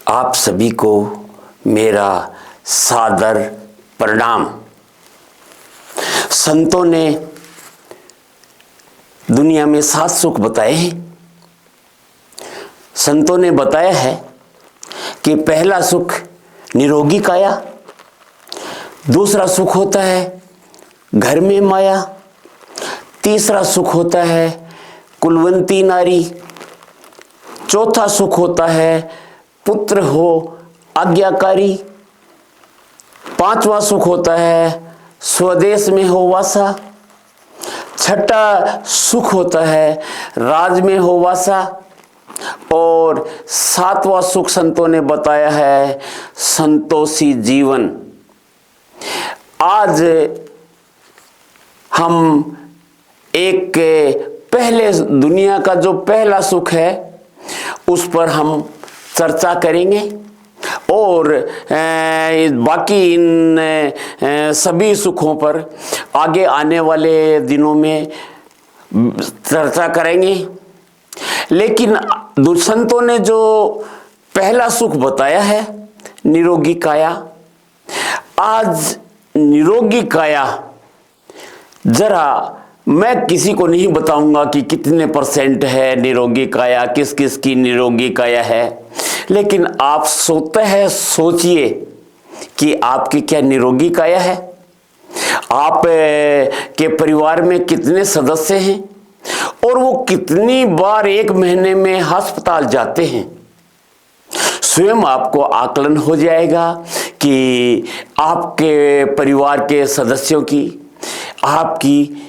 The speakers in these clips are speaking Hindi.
आप सभी को मेरा सादर प्रणाम। संतों ने दुनिया में 7 सुख बताए हैं। संतों ने बताया है कि पहला सुख निरोगी काया, दूसरा सुख होता है घर में माया, तीसरा सुख होता है कुलवंती नारी, चौथा सुख होता है पुत्र हो आज्ञाकारी, पांचवा सुख होता है स्वदेश में हो वासा, छठा सुख होता है राज में हो वासा और सातवां सुख संतों ने बताया है संतोषी जीवन। आज हम एक पहले दुनिया का जो पहला सुख है उस पर हम चर्चा करेंगे और बाकी इन सभी सुखों पर आगे आने वाले दिनों में चर्चा करेंगे। लेकिन संतों ने जो पहला सुख बताया है निरोगी काया, आज निरोगी काया जरा मैं किसी को नहीं बताऊंगा कि कितने % है निरोगी काया, किस किस की निरोगी काया है, लेकिन आप स्वतः सोचिए कि आपकी क्या निरोगी काया है, आप के परिवार में कितने सदस्य हैं और वो कितनी बार एक महीने में अस्पताल जाते हैं। स्वयं आपको आकलन हो जाएगा कि आपके परिवार के सदस्यों की आपकी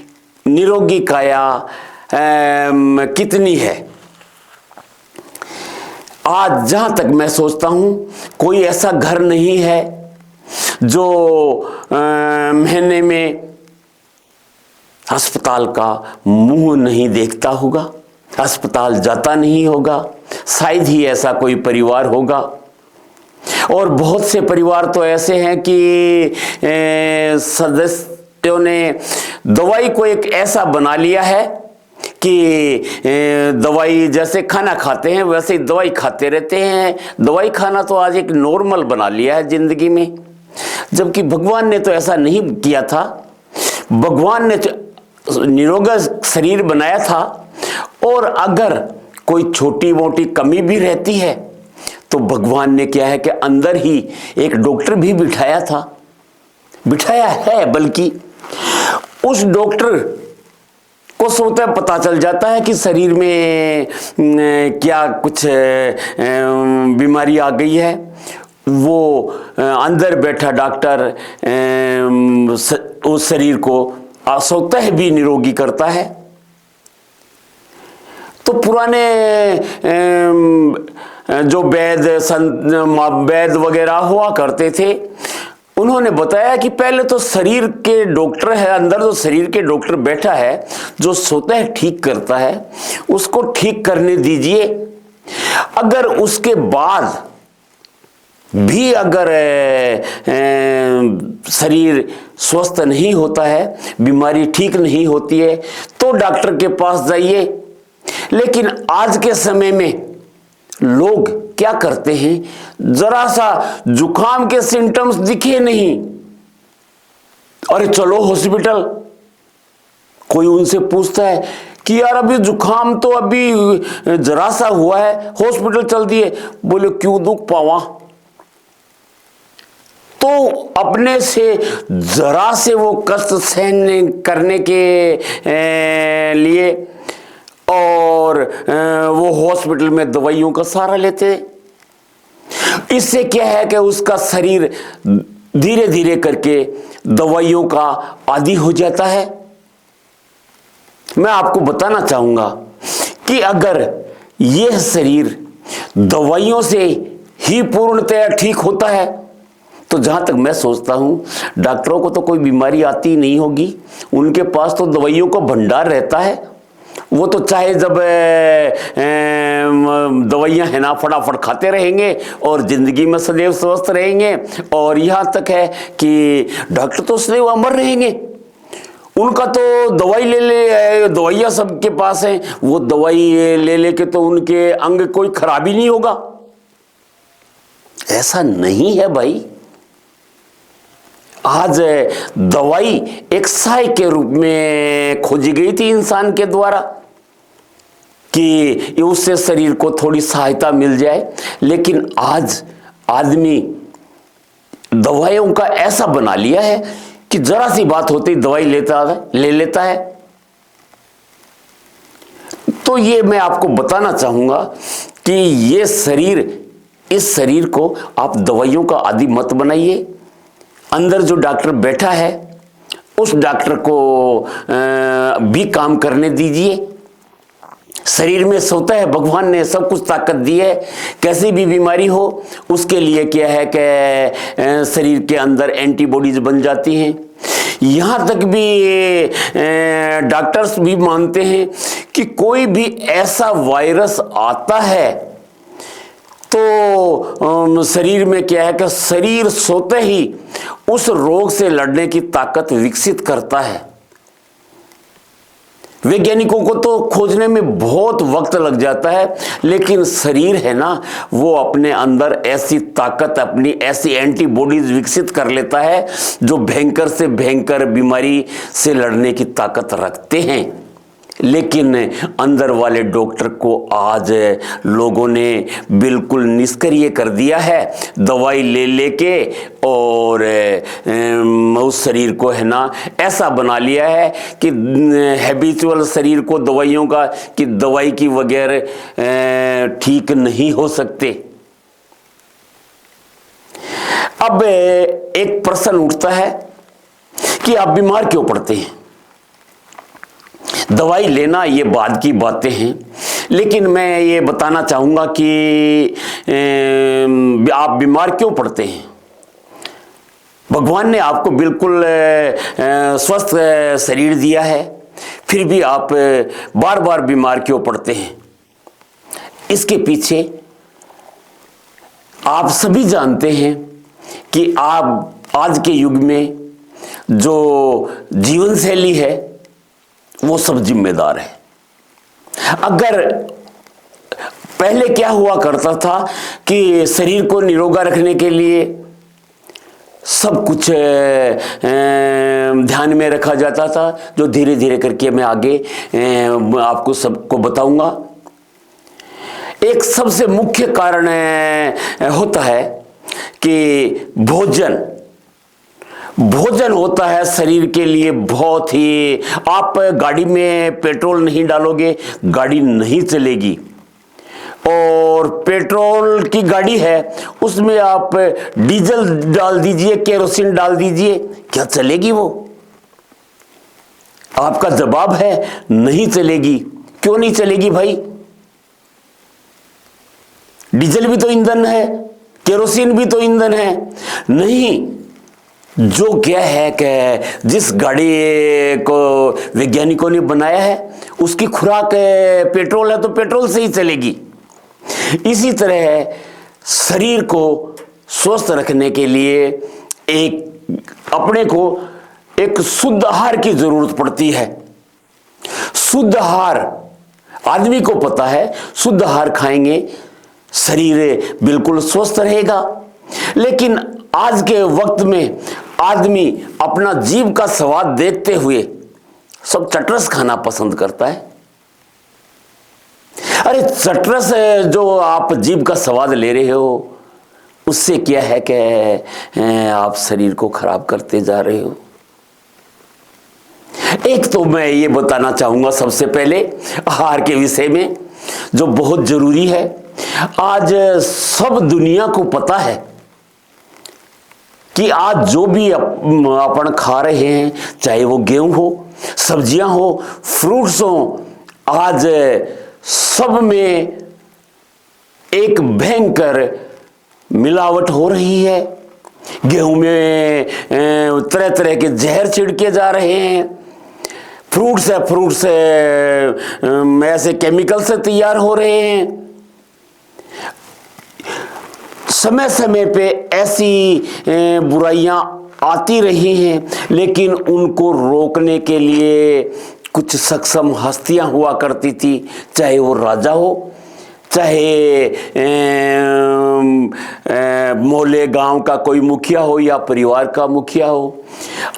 निरोगी काया कितनी है। आज जहां तक मैं सोचता हूं कोई ऐसा घर नहीं है जो महीने में अस्पताल का मुंह नहीं देखता होगा, अस्पताल जाता नहीं होगा। शायद ही ऐसा कोई परिवार होगा। और बहुत से परिवार तो ऐसे हैं कि सदस्यों ने दवाई को एक ऐसा बना लिया है कि दवाई जैसे खाना खाते हैं वैसे ही दवाई खाते रहते हैं। दवाई खाना तो आज एक नॉर्मल बना लिया है जिंदगी में, जबकि भगवान ने तो ऐसा नहीं किया था। भगवान ने तो निरोगा शरीर बनाया था और अगर कोई छोटी मोटी कमी भी रहती है तो भगवान ने क्या है कि अंदर ही एक डॉक्टर भी बिठाया है, बल्कि उस डॉक्टर को स्वतः पता चल जाता है कि शरीर में क्या कुछ बीमारी आ गई है। वो अंदर बैठा डॉक्टर उस शरीर को स्वतः भी निरोगी करता है। तो पुराने जो वैद वगैरह हुआ करते थे, उन्होंने बताया कि पहले तो शरीर के डॉक्टर है, अंदर जो शरीर के डॉक्टर बैठा है जो स्वतः ठीक करता है उसको ठीक करने दीजिए। अगर उसके बाद भी अगर शरीर स्वस्थ नहीं होता है, बीमारी ठीक नहीं होती है तो डॉक्टर के पास जाइए। लेकिन आज के समय में लोग क्या करते हैं, जरा सा जुकाम के सिम्टम्स दिखे नहीं, अरे चलो हॉस्पिटल। कोई उनसे पूछता है कि यार अभी जुकाम तो अभी जरा सा हुआ है, हॉस्पिटल चल दिए। बोले क्यों दुख पावा। तो अपने से जरा से वो कष्ट सहन करने के लिए और वो हॉस्पिटल में दवाइयों का सहारा लेते। इससे क्या है कि उसका शरीर धीरे धीरे करके दवाइयों का आदी हो जाता है। मैं आपको बताना चाहूंगा कि अगर यह शरीर दवाइयों से ही पूर्णतया ठीक होता है तो जहां तक मैं सोचता हूं डॉक्टरों को तो कोई बीमारी आती नहीं होगी। उनके पास तो दवाइयों का भंडार रहता है। वो तो चाहे जब दवाइयां है ना फटाफट खाते रहेंगे और जिंदगी में सदैव स्वस्थ रहेंगे। और यहां तक है कि डॉक्टर तो सदैव अमर रहेंगे। उनका तो दवाई ले दवाइयां सबके पास हैं, वो दवाई ले लेके तो उनके अंग कोई खराबी नहीं होगा। ऐसा नहीं है भाई। आज दवाई एक सहाय के रूप में खोजी गई थी इंसान के द्वारा कि उससे शरीर को थोड़ी सहायता मिल जाए, लेकिन आज आदमी दवाइयों का ऐसा बना लिया है कि जरा सी बात होती दवाई ले लेता है। तो ये मैं आपको बताना चाहूंगा कि ये शरीर, इस शरीर को आप दवाइयों का आदी मत बनाइए। अंदर जो डॉक्टर बैठा है उस डॉक्टर को भी काम करने दीजिए। शरीर में सोता है, भगवान ने सब कुछ ताकत दी है। कैसी भी बीमारी हो उसके लिए क्या है कि शरीर के अंदर एंटीबॉडीज बन जाती हैं। यहाँ तक भी डॉक्टर्स भी मानते हैं कि कोई भी ऐसा वायरस आता है तो शरीर में क्या है कि शरीर सोते ही उस रोग से लड़ने की ताकत विकसित करता है। वैज्ञानिकों को तो खोजने में बहुत वक्त लग जाता है, लेकिन शरीर है ना, वो अपने अंदर ऐसी ताकत, अपनी ऐसी एंटीबॉडीज विकसित कर लेता है जो भयंकर से भयंकर बीमारी से लड़ने की ताकत रखते हैं। लेकिन अंदर वाले डॉक्टर को आज लोगों ने बिल्कुल निष्क्रिय कर दिया है, दवाई ले लेके, और उस शरीर को है ना ऐसा बना लिया है कि हैबिचुअल शरीर को दवाइयों का, कि दवाई की बगैर ठीक नहीं हो सकते। अब एक प्रश्न उठता है कि आप बीमार क्यों पड़ते हैं? दवाई लेना ये बाद की बातें हैं, लेकिन मैं ये बताना चाहूँगा कि आप बीमार क्यों पड़ते हैं। भगवान ने आपको बिल्कुल स्वस्थ शरीर दिया है, फिर भी आप बार बार बीमार क्यों पड़ते हैं? इसके पीछे आप सभी जानते हैं कि आप आज के युग में जो जीवन शैली है वो सब जिम्मेदार है। अगर पहले क्या हुआ करता था कि शरीर को निरोगा रखने के लिए सब कुछ ध्यान में रखा जाता था, जो धीरे धीरे करके मैं आगे आपको सबको बताऊंगा। एक सबसे मुख्य कारण होता है कि भोजन होता है शरीर के लिए बहुत ही। आप गाड़ी में पेट्रोल नहीं डालोगे, गाड़ी नहीं चलेगी। और पेट्रोल की गाड़ी है, उसमें आप डीजल डाल दीजिए, केरोसिन डाल दीजिए, क्या चलेगी वो? आपका जवाब है नहीं चलेगी। क्यों नहीं चलेगी भाई? डीजल भी तो ईंधन है, केरोसिन भी तो ईंधन है। नहीं, जो क्या है कि जिस गाड़ी को वैज्ञानिकों ने बनाया है उसकी खुराक पेट्रोल है तो पेट्रोल से ही चलेगी। इसी तरह शरीर को स्वस्थ रखने के लिए अपने को एक शुद्ध आहार की जरूरत पड़ती है। शुद्ध आहार, आदमी को पता है शुद्ध आहार खाएंगे शरीर बिल्कुल स्वस्थ रहेगा। लेकिन आज के वक्त में आदमी अपना जीभ का स्वाद देखते हुए सब चटरस खाना पसंद करता है। अरे चटरस जो आप जीभ का स्वाद ले रहे हो उससे क्या है कि आप शरीर को खराब करते जा रहे हो। एक तो मैं ये बताना चाहूंगा सबसे पहले आहार के विषय में, जो बहुत जरूरी है। आज सब दुनिया को पता है कि आज जो भी अपन खा रहे हैं, चाहे वो गेहूं हो, सब्जियां हो, फ्रूट्स हो, आज सब में एक भयंकर मिलावट हो रही है। गेहूं में तरह तरह के जहर छिड़के जा रहे हैं। फ्रूट्स ऐसे केमिकल से तैयार हो रहे हैं। समय समय पे ऐसी बुराइयां आती रही हैं, लेकिन उनको रोकने के लिए कुछ सक्षम हस्तियां हुआ करती थी, चाहे वो राजा हो, चाहे मोहल्ले गांव का कोई मुखिया हो या परिवार का मुखिया हो,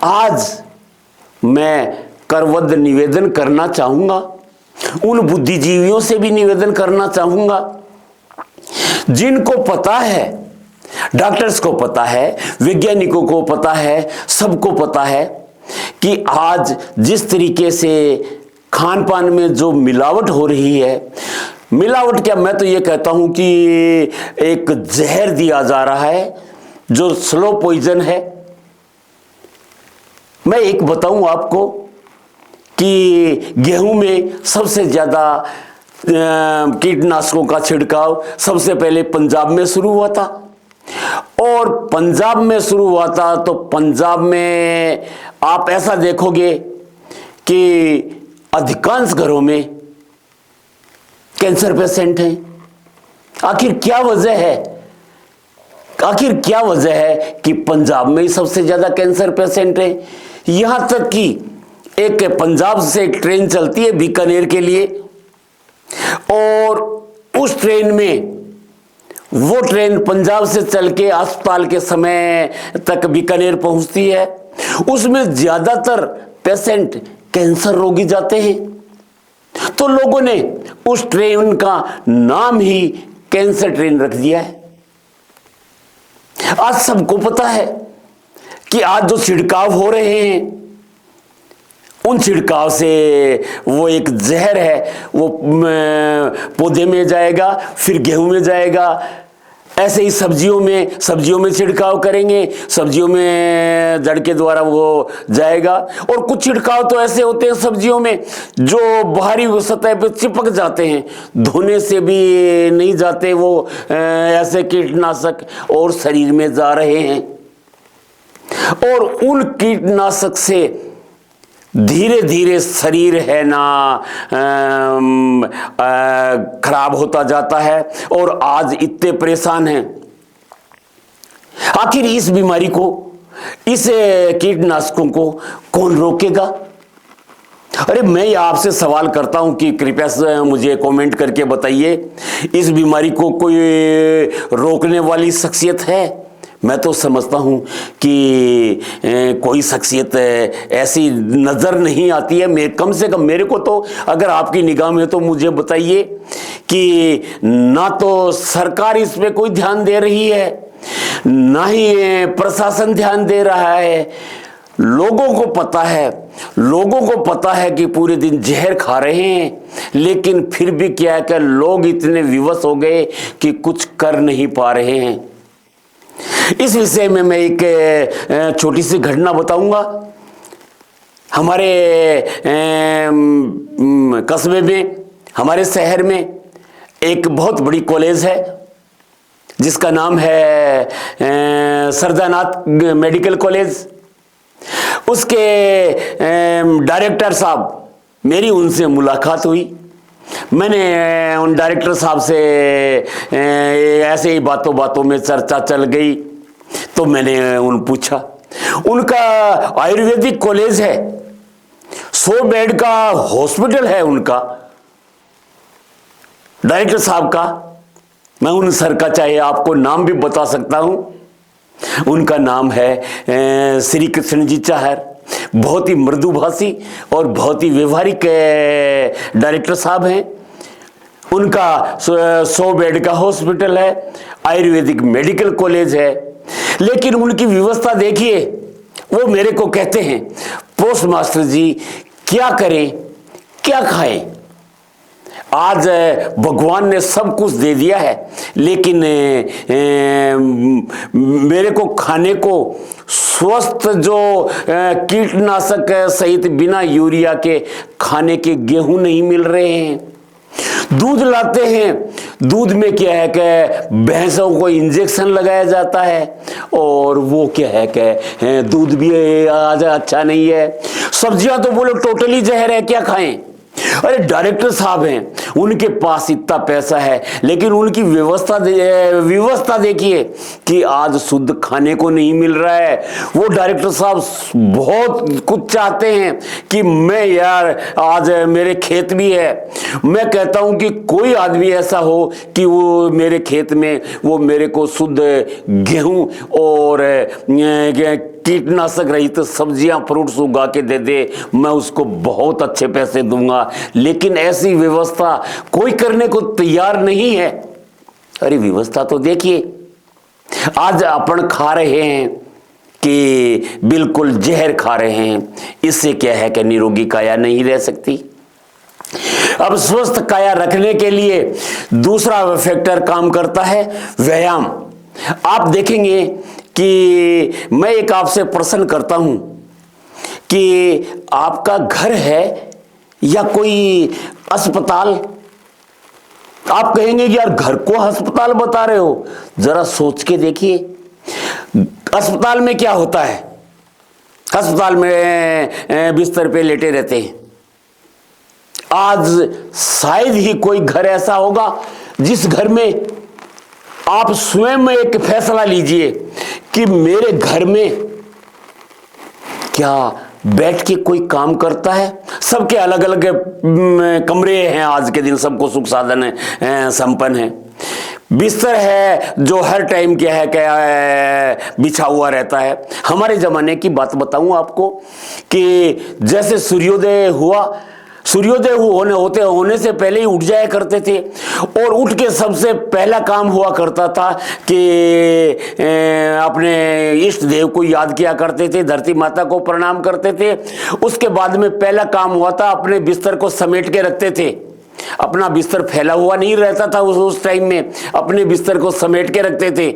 आज मैं करबद्ध निवेदन करना चाहूँगा, उन बुद्धिजीवियों से भी निवेदन करना चाहूँगा जिनको पता है, डॉक्टर्स को पता है, वैज्ञानिकों को पता है, सबको पता है कि आज जिस तरीके से खान पान में जो मिलावट हो रही है, मिलावट क्या, मैं तो ये कहता हूं कि एक जहर दिया जा रहा है जो स्लो पॉइजन है। मैं एक बताऊं आपको कि गेहूं में सबसे ज्यादा कीटनाशकों का छिड़काव सबसे पहले पंजाब में शुरू हुआ था, और पंजाब में शुरू हुआ था तो पंजाब में आप ऐसा देखोगे कि अधिकांश घरों में कैंसर पेशेंट हैं। आखिर क्या वजह है? आखिर क्या वजह है कि पंजाब में ही सबसे ज्यादा कैंसर पेशेंट है? यहां तक कि एक पंजाब से एक ट्रेन चलती है बीकानेर के लिए, और उस ट्रेन में, वो ट्रेन पंजाब से चल के अस्पताल के समय तक बीकानेर पहुंचती है, उसमें ज्यादातर पेशेंट कैंसर रोगी जाते हैं। तो लोगों ने उस ट्रेन का नाम ही कैंसर ट्रेन रख दिया है। आज सबको पता है कि आज जो छिड़काव हो रहे हैं, उन छिड़काव से वो एक जहर है, वो पौधे में जाएगा, फिर गेहूं में जाएगा। ऐसे ही सब्जियों में छिड़काव करेंगे, सब्जियों में जड़ के द्वारा वो जाएगा। और कुछ छिड़काव तो ऐसे होते हैं सब्जियों में जो बाहरी सतह पे चिपक जाते हैं, धोने से भी नहीं जाते वो ऐसे कीटनाशक, और शरीर में जा रहे हैं। और उन कीटनाशक से धीरे धीरे शरीर है ना खराब होता जाता है, और आज इतने परेशान हैं। आखिर इस बीमारी को, इस कीटनाशकों को कौन रोकेगा? अरे मैं आपसे सवाल करता हूं कि कृपया से मुझे कमेंट करके बताइए, इस बीमारी को कोई रोकने वाली शख्सियत है? मैं तो समझता हूं कि कोई शख्सियत ऐसी नजर नहीं आती है। मैं कम से कम, मेरे को तो, अगर आपकी निगाह में, तो मुझे बताइए कि ना तो सरकार इस पे कोई ध्यान दे रही है, ना ही प्रशासन ध्यान दे रहा है। लोगों को पता है कि पूरे दिन जहर खा रहे हैं, लेकिन फिर भी क्या है कि लोग इतने विवश हो गए कि कुछ कर नहीं पा रहे हैं। इस विषय में मैं एक छोटी सी घटना बताऊंगा। हमारे कस्बे में, हमारे शहर में एक बहुत बड़ी कॉलेज है जिसका नाम है सरदानाथ मेडिकल कॉलेज। उसके डायरेक्टर साहब, मेरी उनसे मुलाकात हुई। मैंने उन डायरेक्टर साहब से ऐसे ही बातों बातों में चर्चा चल गई, तो मैंने उन पूछा, उनका आयुर्वेदिक कॉलेज है, 100 बेड का हॉस्पिटल है उनका, डायरेक्टर साहब का। मैं उन सर का चाहे आपको नाम भी बता सकता हूं। उनका नाम है श्री कृष्ण जी चाहर। बहुत ही मृदुभाषी और बहुत ही व्यवहारिक डायरेक्टर साहब हैं। उनका 100 बेड का हॉस्पिटल है, आयुर्वेदिक मेडिकल कॉलेज है, लेकिन उनकी व्यवस्था देखिए। वो मेरे को कहते हैं, पोस्ट मास्टर जी क्या करें, क्या खाएं? आज भगवान ने सब कुछ दे दिया है, लेकिन मेरे को खाने को स्वस्थ जो कीटनाशक सहित बिना यूरिया के खाने के गेहूं नहीं मिल रहे हैं। दूध लाते हैं, दूध में क्या है कि भैंसों को इंजेक्शन लगाया जाता है, और वो क्या है कि दूध भी आज अच्छा नहीं है। सब्जियां तो बोलो टोटली जहर है, क्या खाएं? अरे डायरेक्टर साहब हैं, उनके पास इतना पैसा है, लेकिन उनकी व्यवस्था देखिए कि आज शुद्ध खाने को नहीं मिल रहा है। वो डायरेक्टर साहब बहुत कुछ चाहते हैं कि मैं यार, आज मेरे खेत भी है, मैं कहता हूं कि कोई आदमी ऐसा हो कि वो मेरे खेत में वो मेरे को शुद्ध गेहूं और कीटनाशक रहित सब्जियां फ्रूट्स उगा के दे दे, मैं उसको बहुत अच्छे पैसे दूंगा। लेकिन ऐसी व्यवस्था कोई करने को तैयार नहीं है। अरे व्यवस्था तो देखिए, आज अपन खा रहे हैं कि बिल्कुल जहर खा रहे हैं। इससे क्या है कि निरोगी काया नहीं रह सकती। अब स्वस्थ काया रखने के लिए दूसरा फैक्टर काम करता है, व्यायाम। आप देखेंगे कि मैं एक आपसे प्रश्न करता हूं कि आपका घर है या कोई अस्पताल? आप कहेंगे कि यार घर को अस्पताल बता रहे हो, जरा सोच के देखिए। अस्पताल में क्या होता है? अस्पताल में बिस्तर पे लेटे रहते हैं। आज शायद ही कोई घर ऐसा होगा जिस घर में आप स्वयं एक फैसला लीजिए कि मेरे घर में क्या बैठ के कोई काम करता है। सबके अलग अलग कमरे हैं, आज के दिन सबको सुख साधन है, संपन्न है। बिस्तर है जो हर टाइम क्या है बिछा हुआ रहता है। हमारे जमाने की बात बताऊं आपको कि जैसे सूर्योदय होने से पहले ही उठ जाया करते थे और उठ के सबसे पहला काम हुआ करता था कि अपने इष्ट देव को याद किया करते थे, धरती माता को प्रणाम करते थे। उसके बाद में पहला काम हुआ था अपने बिस्तर को समेट के रखते थे। अपना बिस्तर फैला हुआ नहीं रहता था उस टाइम में, अपने बिस्तर को समेट के रखते थे।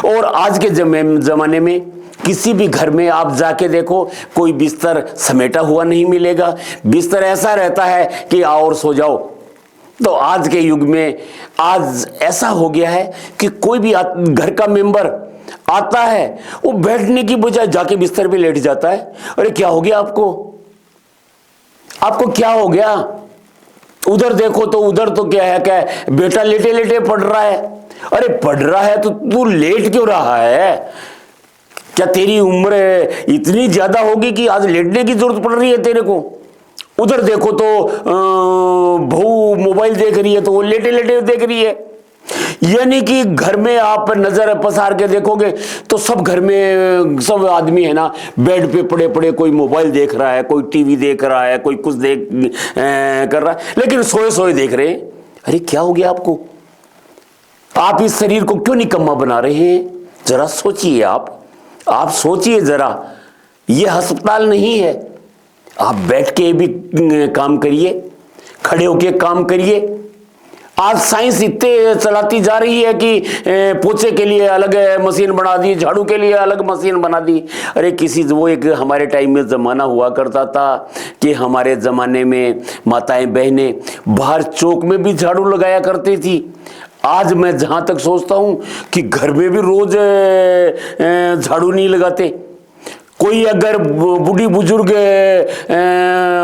और आज के जमाने में किसी भी घर में आप जाके देखो, कोई बिस्तर समेटा हुआ नहीं मिलेगा। बिस्तर ऐसा रहता है कि आओ और सो जाओ। तो आज के युग में आज ऐसा हो गया है कि कोई भी घर का मेंबर आता है, वो बैठने की बजाय जाके बिस्तर पे लेट जाता है। अरे क्या हो गया आपको? क्या हो गया? उधर देखो तो उधर तो क्या है बेटा लेटे लेटे पढ़ रहा है। अरे पढ़ रहा है तो तू लेट क्यों रहा है? क्या तेरी उम्र इतनी ज्यादा होगी कि आज लेटने की जरूरत पड़ रही है तेरे को? उधर देखो तो बहू मोबाइल देख रही है तो वो लेटे लेटे देख रही है। यानी कि घर में आप नजर पसार के देखोगे तो सब घर में सब आदमी है ना बेड पे पड़े पड़े, कोई मोबाइल देख रहा है, कोई टीवी देख रहा है, कोई कुछ कर रहा है, लेकिन सोए सोए देख रहे हैं। अरे क्या हो गया आपको? आप इस शरीर को क्यों निकम्मा बना रहे हैं? जरा सोचिए। आप सोचिए जरा, ये अस्पताल नहीं है। आप बैठ के भी काम करिए, खड़े होके काम करिए। आज साइंस इतने चलाती जा रही है कि पोछे के लिए अलग मशीन बना दी, झाड़ू के लिए अलग मशीन बना दी। अरे वो एक हमारे टाइम में जमाना हुआ करता था कि हमारे जमाने में माताएं बहनें बाहर चौक में भी झाड़ू लगाया करती थी। आज मैं जहां तक सोचता हूं कि घर में भी रोज झाड़ू नहीं लगाते। कोई अगर बूढ़ी बुजुर्ग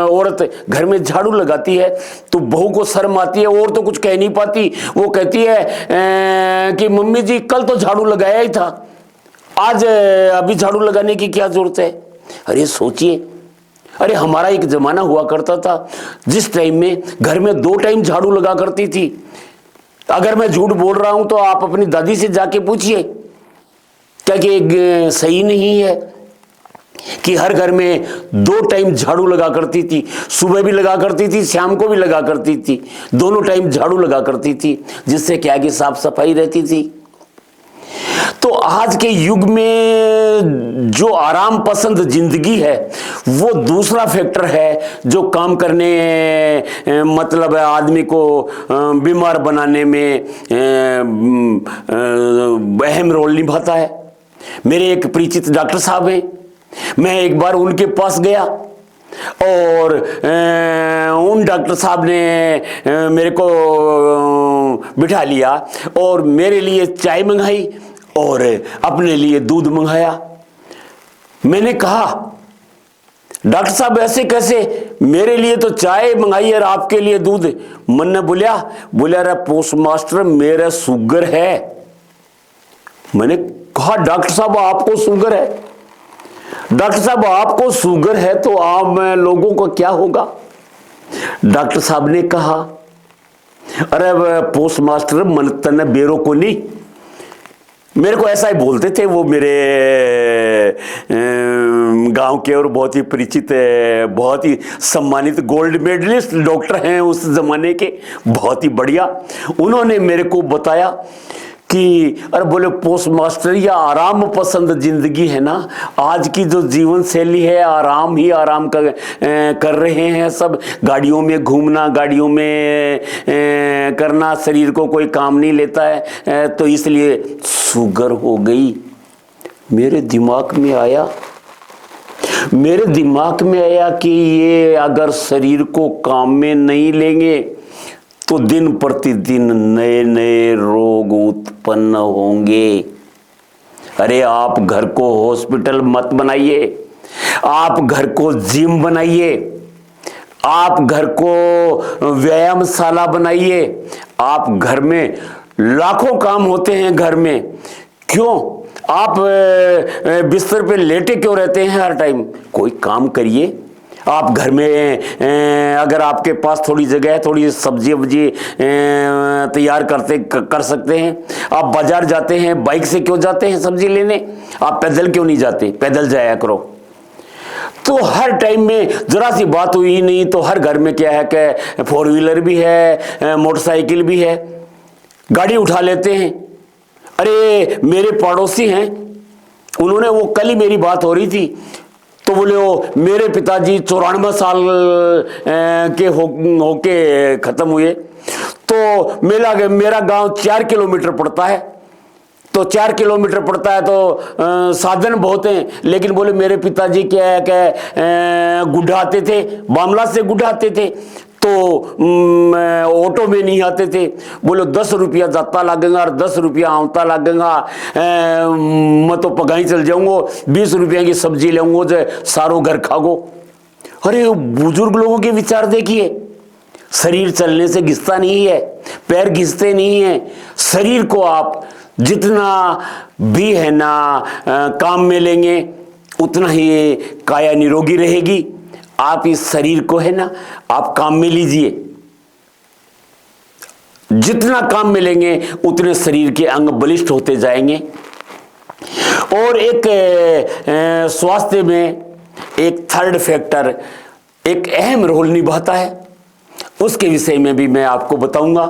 औरत घर में झाड़ू लगाती है तो बहू को शर्म आती है और तो कुछ कह नहीं पाती। वो कहती है कि मम्मी जी कल तो झाड़ू लगाया ही था, आज अभी झाड़ू लगाने की क्या जरूरत है? अरे सोचिए। अरे हमारा एक जमाना हुआ करता था जिस टाइम में घर में 2 टाइम झाड़ू लगा करती थी। अगर मैं झूठ बोल रहा हूं तो आप अपनी दादी से जाके पूछिए, क्या कि सही नहीं है कि हर घर में 2 टाइम झाड़ू लगा करती थी। सुबह भी लगा करती थी, शाम को भी लगा करती थी। दोनों टाइम झाड़ू लगा करती थी, जिससे क्या कि साफ सफाई रहती थी। तो आज के युग में जो आराम पसंद जिंदगी है वो दूसरा फैक्टर है जो काम करने मतलब आदमी को बीमार बनाने में अहम रोल निभाता है। मेरे एक परिचित डॉक्टर साहब हैं, मैं एक बार उनके पास गया और उन डॉक्टर साहब ने मेरे को बिठा लिया और मेरे लिए चाय मंगाई और अपने लिए दूध मंगाया। मैंने कहा डॉक्टर साहब ऐसे कैसे, मेरे लिए तो चाय मंगाई और आपके लिए दूध? मन ने बोला रे पोस्ट मास्टर मेरा शुगर है। मैंने कहा डॉक्टर साहब आपको शुगर है? डॉक्टर साहब आपको शुगर है तो आप लोगों को क्या होगा? डॉक्टर साहब ने कहा, अरे पोस्ट मास्टर मन तन बेरो को नहीं, मेरे को ऐसा ही बोलते थे वो मेरे गांव के और बहुत ही परिचित, बहुत ही सम्मानित गोल्ड मेडलिस्ट डॉक्टर हैं उस जमाने के, बहुत ही बढ़िया। उन्होंने मेरे को बताया कि अरे बोले पोस्ट मास्टर, या आराम पसंद जिंदगी है ना, आज की जो जीवन शैली है आराम ही आराम कर रहे हैं सब, गाड़ियों में घूमना, गाड़ियों में करना, शरीर को कोई काम नहीं लेता है, तो इसलिए शुगर हो गई। मेरे दिमाग में आया कि ये अगर शरीर को काम में नहीं लेंगे तो दिन प्रतिदिन नए नए रोग उत्पन्न होंगे। अरे आप घर को हॉस्पिटल मत बनाइए, आप घर को जिम बनाइए, आप घर को व्यायामशाला बनाइए। आप घर में लाखों काम होते हैं घर में, क्यों आप बिस्तर पे लेटे क्यों रहते हैं हर टाइम? कोई काम करिए। आप घर में अगर आपके पास थोड़ी जगह है, थोड़ी सब्जी वब्जी तैयार कर सकते हैं। आप बाजार जाते हैं, बाइक से क्यों जाते हैं सब्जी लेने? आप पैदल क्यों नहीं जाते? पैदल जाया करो। तो हर टाइम में जरा सी बात हुई नहीं तो हर घर में क्या है कि 4 व्हीलर भी है, मोटरसाइकिल भी है, गाड़ी उठा लेते हैं। अरे मेरे पड़ोसी हैं, उन्होंने, वो कल ही मेरी बात हो रही थी, तो बोले वो मेरे पिताजी 94 साल के होके खत्म हुए। तो मेरा गांव 4 किलोमीटर पड़ता है, तो 4 किलोमीटर पड़ता है तो साधन बहुत हैं, लेकिन बोले मेरे पिताजी क्या है कि गुड्ढा आते थे, बामला से गुड्ढा आते थे, तो ऑटो में नहीं आते थे। बोलो 10 रुपया जाता लगेगा और 10 रुपया आवता लगेगा, मैं तो पगाई चल जाऊंगा, 20 रुपया की सब्जी लेंगे जो सारो घर खागो। अरे बुजुर्ग लोगों के विचार देखिए, शरीर चलने से घिसता नहीं है, पैर घिसते नहीं है। शरीर को आप जितना भी है ना काम में लेंगे उतना ही काया निरोगी रहेगी। आप इस शरीर को है ना आप काम में लीजिए, जितना काम में लेंगे उतने शरीर के अंग बलिष्ठ होते जाएंगे। और एक स्वास्थ्य में एक थर्ड फैक्टर एक अहम रोल निभाता है, उसके विषय में भी मैं आपको बताऊंगा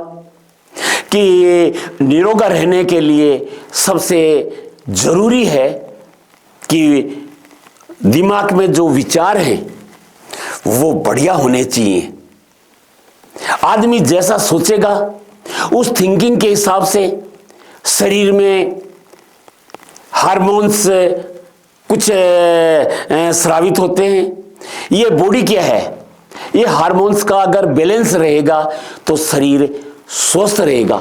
कि निरोगा रहने के लिए सबसे जरूरी है कि दिमाग में जो विचार हैं वो बढ़िया होने चाहिए। आदमी जैसा सोचेगा उस थिंकिंग के हिसाब से शरीर में हार्मोन्स कुछ स्रावित होते हैं। ये बॉडी क्या है, ये हार्मोन्स का अगर बैलेंस रहेगा तो शरीर स्वस्थ रहेगा।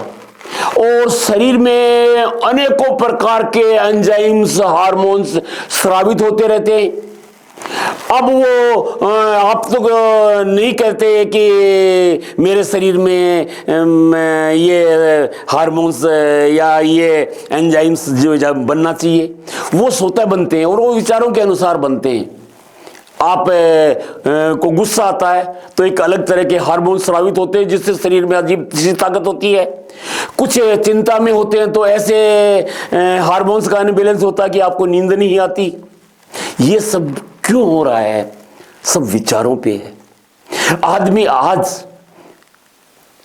और शरीर में अनेकों प्रकार के एंजाइम्स, हार्मोन्स स्रावित होते रहते हैं। अब वो आप तो नहीं कहते कि मेरे शरीर में ये हार्मोन्स या ये एंजाइम्स जो बनना चाहिए, वो स्वतः बनते हैं और वो विचारों के अनुसार बनते हैं। आप को गुस्सा आता है तो एक अलग तरह के हार्मोन स्रावित होते हैं जिससे शरीर में अजीब सी ताकत होती है। कुछ चिंता में होते हैं तो ऐसे हार्मोन्स का अनबैलेंस होता है कि आपको नींद नहीं आती। ये सब क्यों हो रहा है? सब विचारों पे है। आदमी आज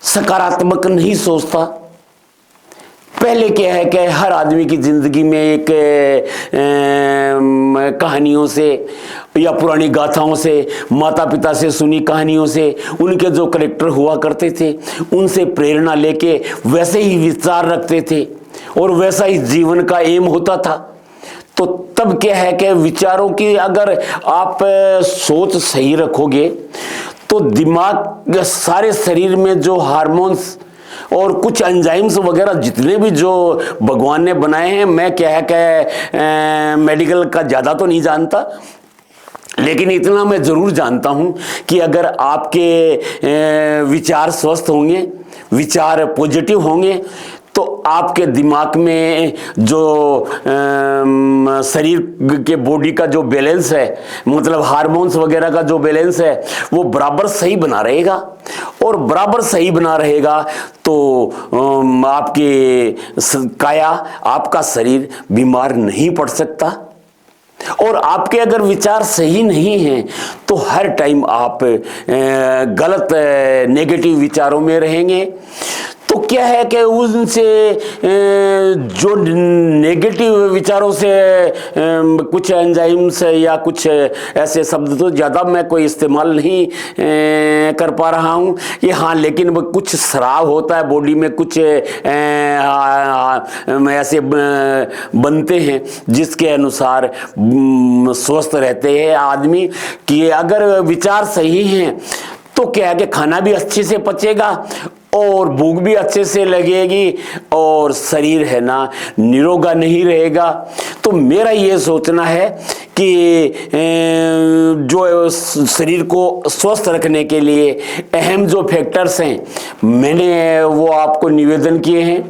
सकारात्मक नहीं सोचता। पहले क्या है कि हर आदमी की जिंदगी में एक कहानियों से या पुरानी गाथाओं से, माता पिता से सुनी कहानियों से, उनके जो करेक्टर हुआ करते थे उनसे प्रेरणा लेके वैसे ही विचार रखते थे और वैसा ही जीवन का एम होता था। तो तब क्या है कि विचारों की अगर आप सोच सही रखोगे तो दिमाग, सारे शरीर में जो हार्मोन्स और कुछ एंजाइम्स वगैरह जितने भी जो भगवान ने बनाए हैं, मैं क्या है कि मेडिकल का ज़्यादा तो नहीं जानता, लेकिन इतना मैं ज़रूर जानता हूं कि अगर आपके विचार स्वस्थ होंगे, विचार पॉजिटिव होंगे, तो आपके दिमाग में जो शरीर के बॉडी का जो बैलेंस है, मतलब हार्मोन्स वगैरह का जो बैलेंस है, वो बराबर सही बना रहेगा। और बराबर सही बना रहेगा तो आपकी काया, आपका शरीर बीमार नहीं पड़ सकता। और आपके अगर विचार सही नहीं हैं तो हर टाइम आप गलत नेगेटिव विचारों में रहेंगे। तो क्या है कि उनसे जो नेगेटिव विचारों से कुछ एंजाइम्स या कुछ ऐसे शब्द तो ज़्यादा मैं कोई इस्तेमाल नहीं कर पा रहा हूँ ये, हाँ, लेकिन वो कुछ स्राव होता है बॉडी में, कुछ ऐसे बनते हैं जिसके अनुसार स्वस्थ रहते हैं आदमी। कि अगर विचार सही हैं तो क्या है कि खाना भी अच्छे से पचेगा और भूख भी अच्छे से लगेगी और शरीर है ना निरोगा नहीं रहेगा। तो मेरा ये सोचना है कि जो शरीर को स्वस्थ रखने के लिए अहम जो फैक्टर्स हैं मैंने वो आपको निवेदन किए हैं।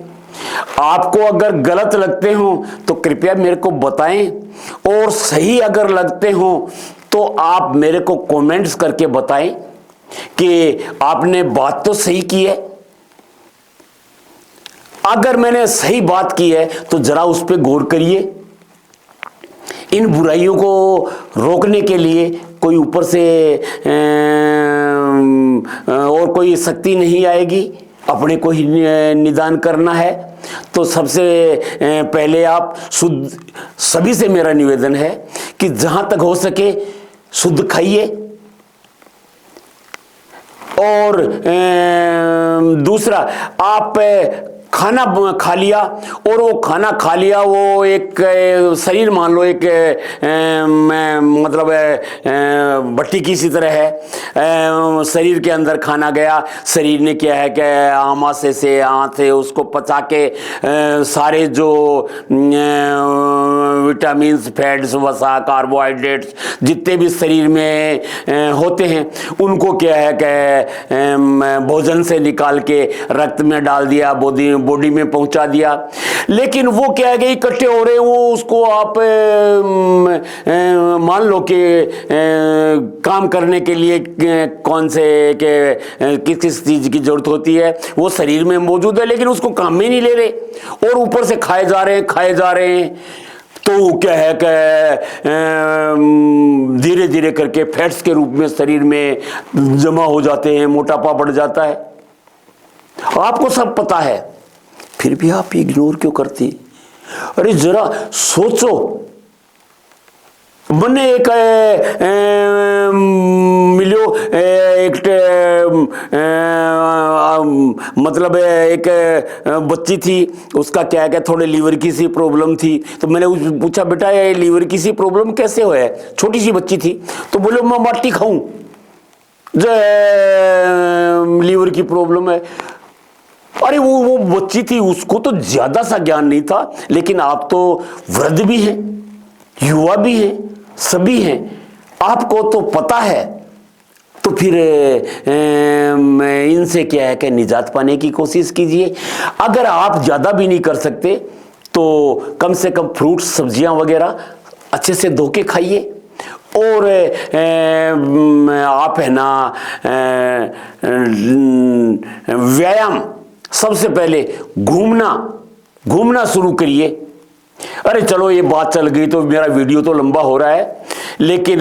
आपको अगर गलत लगते हो तो कृपया मेरे को बताएं, और सही अगर लगते हो तो आप मेरे को कमेंट्स करके बताएं कि आपने बात तो सही की है। अगर मैंने सही बात की है तो जरा उस पर गौर करिए। इन बुराइयों को रोकने के लिए कोई ऊपर से और कोई शक्ति नहीं आएगी, अपने को ही निदान करना है। तो सबसे पहले आप शुद्ध, सभी से मेरा निवेदन है कि जहां तक हो सके शुद्ध खाइए। और दूसरा, आप खाना खा लिया और वो खाना खा लिया, वो एक शरीर मान लो एक मतलब भट्टी की सी तरह है। शरीर के अंदर खाना गया, शरीर ने क्या है कि आमाशय से आंत से उसको पचा के सारे जो विटामिन्स, फैट्स, वसा, कार्बोहाइड्रेट्स जितने भी शरीर में होते हैं उनको क्या है कि भोजन से निकाल के रक्त में डाल दिया, बॉडी में पहुंचा दिया। लेकिन वो क्या है कि इकट्ठे हो रहे हैं, वो उसको आप मान लो कि काम करने के लिए कौन से किस किस चीज की जरूरत होती है वो शरीर में मौजूद है, लेकिन उसको काम में नहीं ले रहे और ऊपर से खाए जा रहे हैं। तो क्या है कि धीरे धीरे करके फैट्स के रूप में शरीर में जमा हो जाते हैं, मोटापा बढ़ जाता है। आपको सब पता है, फिर भी आप इग्नोर क्यों करती? अरे जरा सोचो, मैंने एक मिलो एक मतलब एक बच्ची थी, उसका क्या है थोड़े लीवर की सी प्रॉब्लम थी। तो मैंने पूछा बेटा ये लीवर की सी प्रॉब्लम कैसे हो है? छोटी सी बच्ची थी। तो बोले मैं माटी खाऊं जो लीवर की प्रॉब्लम है। अरे वो बच्ची थी, उसको तो ज्यादा सा ज्ञान नहीं था, लेकिन आप तो वृद्ध भी हैं, युवा भी हैं, सभी हैं, आपको तो पता है। तो फिर इनसे क्या है कि निजात पाने की कोशिश कीजिए। अगर आप ज्यादा भी नहीं कर सकते तो कम से कम फ्रूट्स, सब्जियां वगैरह अच्छे से धो के खाइए। और आप है ना व्यायाम, सबसे पहले घूमना शुरू करिए। अरे चलो ये बात चल गई तो मेरा वीडियो तो लंबा हो रहा है, लेकिन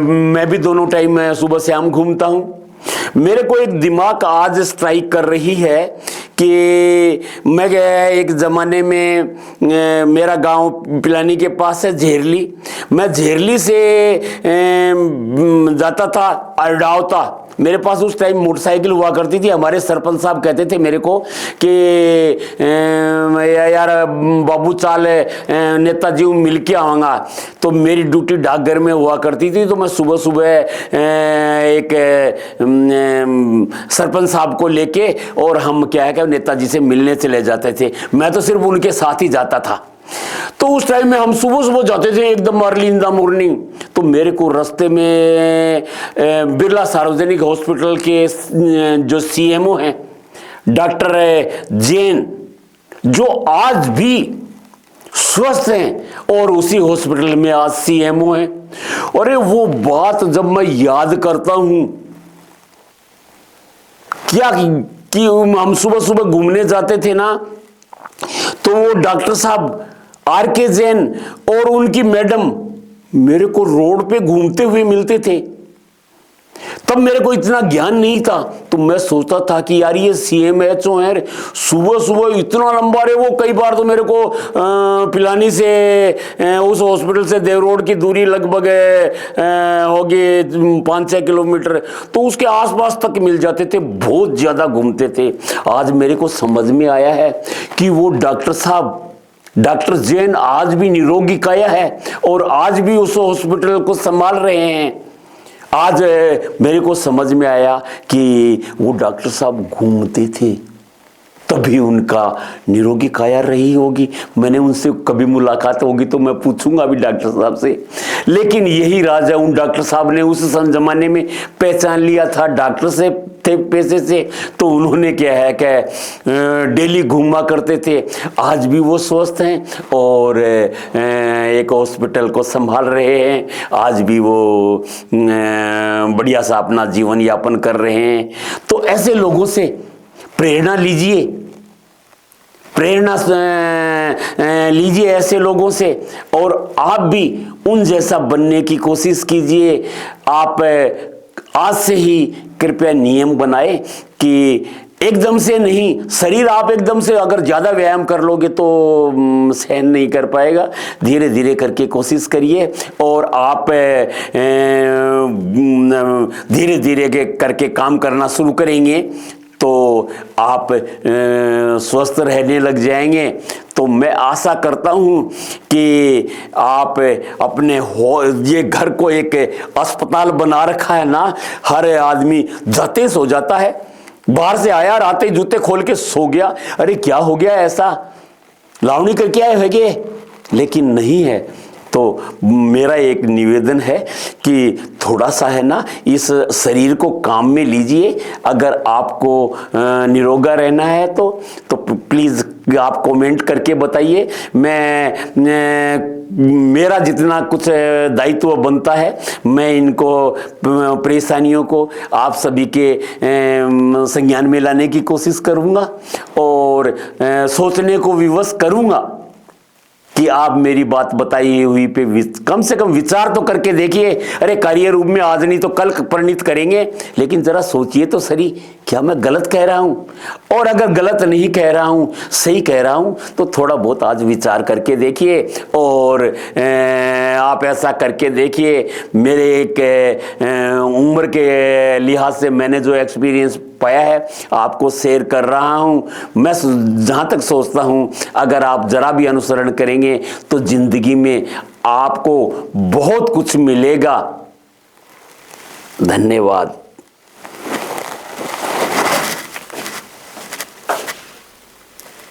मैं भी दोनों टाइम सुबह शाम घूमता हूँ। मेरे को एक दिमाग आज स्ट्राइक कर रही है कि मैं एक ज़माने में मेरा गांव पिलानी के पास है झेरली, मैं झेरली से जाता था अरडावता। मेरे पास उस टाइम मोटरसाइकिल हुआ करती थी। हमारे सरपंच साहब कहते थे मेरे को कि यार बाबू चाल नेताजी मिल के आऊँगा। तो मेरी ड्यूटी डाकघर में हुआ करती थी, तो मैं सुबह सुबह एक सरपंच साहब को लेके और हम क्या है कि नेताजी से मिलने चले जाते थे। मैं तो सिर्फ उनके साथ ही जाता था। तो उस टाइम में हम सुबह सुबह जाते थे एकदम अर्ली इन द मॉर्निंग। तो मेरे को रास्ते में बिरला सार्वजनिक हॉस्पिटल के जो सीएमओ हैं डॉक्टर जैन, जो आज भी स्वस्थ हैं और उसी हॉस्पिटल में आज सीएमओ हैं। अरे वो बात जब मैं याद करता हूं, क्या कि हम सुबह सुबह घूमने जाते थे ना, तो वो डॉक्टर साहब आर.के. जैन और उनकी मैडम मेरे को रोड पे घूमते हुए मिलते थे। तब मेरे को इतना ज्ञान नहीं था, तो मैं सोचता था कि यार ये सीएमएचओ है, सुबह सुबह इतना लंबा रहे। वो कई बार तो मेरे को पिलानी से उस हॉस्पिटल से देव रोड की दूरी लगभग होगी 5-6 किलोमीटर, तो उसके आसपास तक मिल जाते थे, बहुत ज़्यादा घूमते थे। आज मेरे को समझ में आया है कि वो डॉक्टर साहब, डॉक्टर जैन आज भी निरोगी काया है और आज भी उस हॉस्पिटल को संभाल रहे हैं। आज मेरे को समझ में आया कि वो डॉक्टर साहब घूमते थे, तभी उनका निरोगी काया रही होगी। मैंने उनसे कभी मुलाकात होगी तो मैं पूछूंगा भी डॉक्टर साहब से। लेकिन यही राज है, उन डॉक्टर साहब ने उस जमाने में पहचान लिया था, डॉक्टर से थे पैसे से, तो उन्होंने क्या है कि डेली घूमा करते थे। आज भी वो स्वस्थ हैं और एक हॉस्पिटल को संभाल रहे हैं। आज भी वो बढ़िया सा अपना जीवन यापन कर रहे हैं। तो ऐसे लोगों से प्रेरणा लीजिए, प्रेरणा लीजिए ऐसे लोगों से, और आप भी उन जैसा बनने की कोशिश कीजिए। आप आज से ही कृपया नियम बनाए कि एकदम से नहीं, शरीर आप एकदम से अगर ज़्यादा व्यायाम कर लोगे तो सहन नहीं कर पाएगा। धीरे धीरे करके कोशिश करिए और आप धीरे धीरे करके काम करना शुरू करेंगे तो आप स्वस्थ रहने लग जाएंगे। तो मैं आशा करता हूं कि आप अपने ये घर को एक अस्पताल बना रखा है ना, हर आदमी जाते सो जाता है, बाहर से आया रात ही जूते खोल के सो गया, अरे क्या हो गया ऐसा, लावणी करके आए होंगे, लेकिन नहीं है। तो मेरा एक निवेदन है कि थोड़ा सा है ना इस शरीर को काम में लीजिए। अगर आपको निरोगा रहना है तो प्लीज़ आप कमेंट करके बताइए। मेरा जितना कुछ दायित्व बनता है मैं इनको परेशानियों को आप सभी के संज्ञान में लाने की कोशिश करूँगा और सोचने को विवश करूँगा कि आप मेरी बात बताई हुई पे कम से कम विचार तो करके देखिए। अरे कार्य रूप में आज नहीं तो कल परिणित करेंगे, लेकिन जरा सोचिए तो सही, क्या मैं गलत कह रहा हूँ? और अगर गलत नहीं कह रहा हूँ, सही कह रहा हूँ, तो थोड़ा बहुत आज विचार करके देखिए और आप ऐसा करके देखिए। मेरे एक उम्र के लिहाज से मैंने जो एक्सपीरियंस पाया है आपको शेयर कर रहा हूं। मैं जहां तक सोचता हूं अगर आप जरा भी अनुसरण करेंगे तो जिंदगी में आपको बहुत कुछ मिलेगा। धन्यवाद।